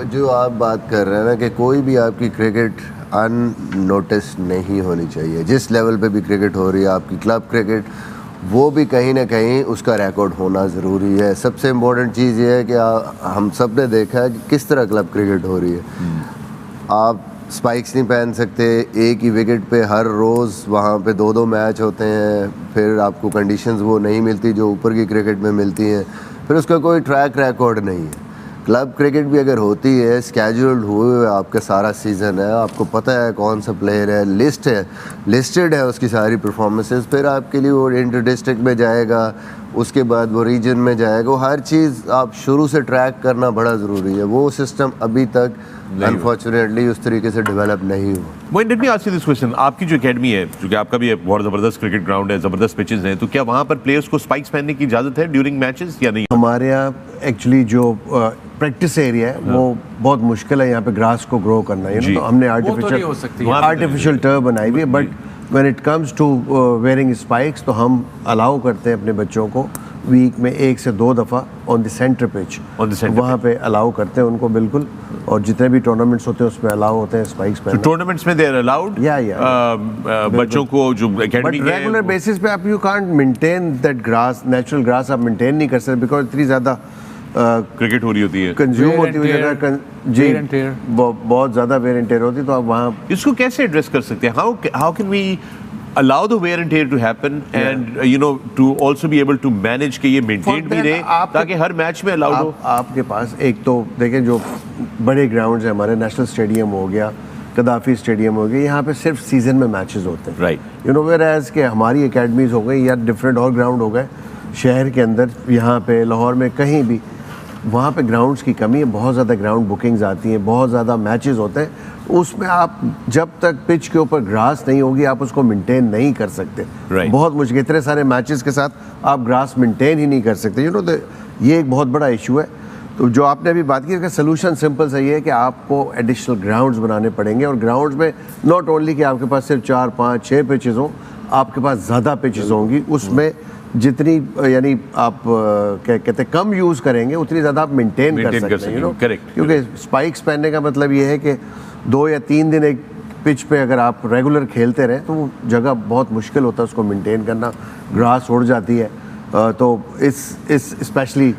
जो आप बात कर रहे हैं ना कि कोई भी आपकी क्रिकेट अननोटिस नहीं होनी चाहिए। जिस लेवल पे भी क्रिकेट हो रही है, आपकी क्लब क्रिकेट, वो भी कहीं ना कहीं उसका रिकॉर्ड होना ज़रूरी है। सबसे इम्पोर्टेंट चीज़ ये है कि हम सब ने देखा है कि किस तरह क्लब क्रिकेट हो रही है। आप स्पाइक्स नहीं पहन सकते, एक ही विकेट पे हर रोज़ वहाँ पे 2-2 मैच होते हैं, फिर आपको कंडीशंस वो नहीं मिलती जो ऊपर की क्रिकेट में मिलती हैं, फिर उसका कोई ट्रैक रिकॉर्ड नहीं है। क्लब क्रिकेट भी अगर होती है, स्केड्यूल्ड हुए आपका सारा सीज़न है, आपको पता है कौन सा प्लेयर है, लिस्टेड है उसकी सारी परफॉर्मेंसेस, फिर आपके लिए वो इंटर डिस्ट्रिक्ट में जाएगा, उसके बाद वो रीजन में जाएगा, वो हर चीज़ आप शुरू से ट्रैक करना बड़ा ज़रूरी है। वो सिस्टम अभी तक अनफॉर्चुनेटली उस तरीके से डेवलप नहीं हुआ। Moin, let me ask you this question. आपकी जो एकेडमी है, जो कि आपका भी बहुत ज़बरदस्त क्रिकेट ग्राउंड है, ज़बरदस्त पिचेस हैं, तो क्या वहाँ पर प्लेयर्स को स्पाइक्स पहनने की इजाज़त है ड्यूरिंग मैचेस या नहीं? हमारे यहाँ एक्चुअली जो प्रैक्टिस एरिया है वो बहुत मुश्किल है यहाँ पे ग्रास को ग्रो करना, तो हमने आर्टिफिशियल टर्फ बनाई हुई है। But when it comes to wearing spikes, तो हम अलाउ करते हैं अपने बच्चों को वीक में 1 से 2 दफ़ा ऑन द सेंटर पिच, वहाँ पे अलाउ करते हैं उनको बिल्कुल। और जितने भी टूर्नामेंट्स होते हैं उसमें अलाउ होते हैं स्पाइक्स पहनना। टूर्नामेंट्स में दे आर अलाउड बच्चों को जो एकेडमी के रेगुलर बेसिस पे आप you can't maintain that grass, natural grass आप मेंटेन नहीं कर सकते बिकॉज इतनी ज़्यादा क्रिकेट हो रही होती है, कंज्यूम होती हुई जगह जी बहुत ज़्यादा वेयर एंड टेयर होती है। तो आप वहाँ इसको कैसे एड्रेस कर सकते हैं? How can we allow the wear and tear to happen and to also be able to manage कि ये maintained भी रहे ताकि हर मैच में अलाउड हो? आपके पास एक तो देखें जो बड़े ग्राउंड्स हैं हमारे, नेशनल स्टेडियम हो गया, कदाफी स्टेडियम हो गया, यहाँ पे सिर्फ सीजन में मैचेस होते हैं, राइट। वेयर एज के हमारी एकेडमीज हो गई या डिफरेंट और ग्राउंड हो गए शहर के अंदर, यहाँ पे लाहौर में कहीं भी, वहाँ पे ग्राउंड्स की कमी है, बहुत ज़्यादा ग्राउंड बुकिंग्स आती हैं, बहुत ज़्यादा मैचेस होते हैं। उसमें आप जब तक पिच के ऊपर ग्रास नहीं होगी आप उसको मेंटेन नहीं कर सकते, बहुत मुश्किल। इतने सारे मैचेस के साथ आप ग्रास मेंटेन ही नहीं कर सकते, ये एक बहुत बड़ा इशू है। तो जो आपने अभी बात की, इसका सोल्यूशन सिंपल सा ये है कि आपको एडिशनल ग्राउंड्स बनाने पड़ेंगे, और ग्राउंड्स में नॉट ओनली कि आपके पास सिर्फ 4, 5, 6 पिचेस हों, आपके पास ज़्यादा पिचेस होंगी, उसमें जितनी यानी आप क्या कहते हैं कम यूज़ करेंगे उतनी ज़्यादा आप मेंटेन कर सकते हैं, करेक्ट। क्योंकि स्पाइक्स पहनने का मतलब ये है कि 2 या 3 दिन एक पिच पे अगर आप रेगुलर खेलते रहें तो वो जगह बहुत मुश्किल होता है उसको मेंटेन करना, ग्रास उड़ जाती है। तो इस स्पेशली